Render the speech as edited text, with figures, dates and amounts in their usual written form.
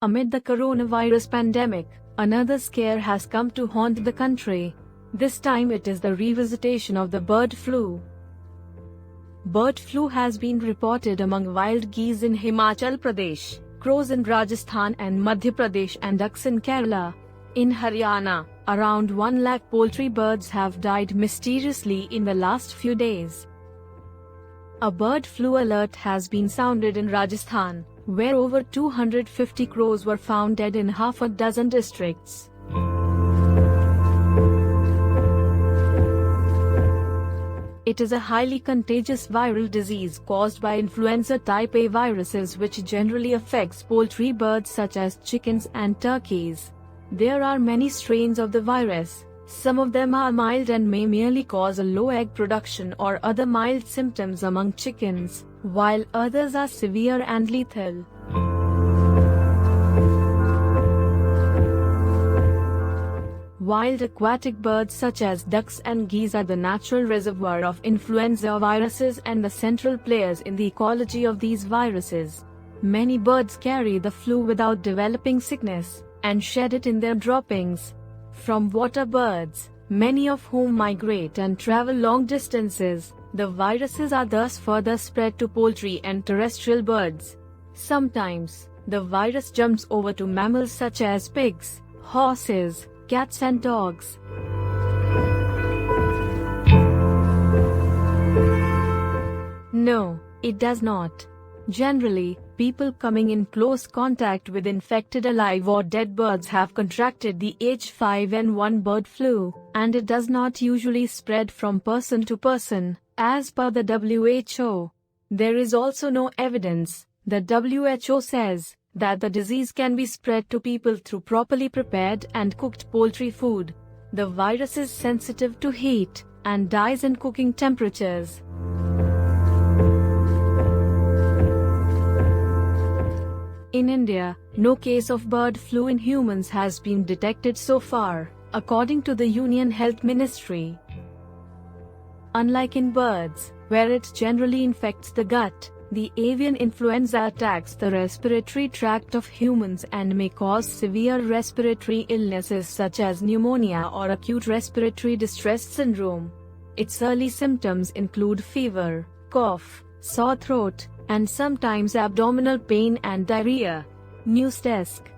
Amid the coronavirus pandemic, another scare has come to haunt the country. This time it is the revisitation of the bird flu. Bird flu has been reported among wild geese in Himachal Pradesh, crows in Rajasthan and Madhya Pradesh, and ducks in Kerala. In Haryana, around 1 lakh poultry birds have died mysteriously in the last few days. A bird flu alert has been sounded in Rajasthan, where over 250 crows were found dead in half a dozen districts. It is a highly contagious viral disease caused by influenza type A viruses, which generally affects poultry birds such as chickens and turkeys. There are many strains of the virus. Some of them are mild and may merely cause a low egg production or other mild symptoms among chickens, while others are severe and lethal. Wild aquatic birds such as ducks and geese are the natural reservoir of influenza viruses and the central players in the ecology of these viruses. Many birds carry the flu without developing sickness, and shed it in their droppings. From water birds, many of whom migrate and travel long distances, the viruses are thus further spread to poultry and terrestrial birds. Sometimes, the virus jumps over to mammals such as pigs, horses, cats and dogs. No, it does not. Generally, people coming in close contact with infected alive or dead birds have contracted the H5N1 bird flu, and it does not usually spread from person to person, as per the WHO. There is also no evidence, the WHO says, that the disease can be spread to people through properly prepared and cooked poultry food. The virus is sensitive to heat, and dies in cooking temperatures. In India, no case of bird flu in humans has been detected so far, according to the Union Health Ministry. Unlike in birds, where it generally infects the gut, the avian influenza attacks the respiratory tract of humans and may cause severe respiratory illnesses such as pneumonia or acute respiratory distress syndrome. Its early symptoms include fever, cough, sore throat, and sometimes abdominal pain and diarrhea. NYOOOZ Desk.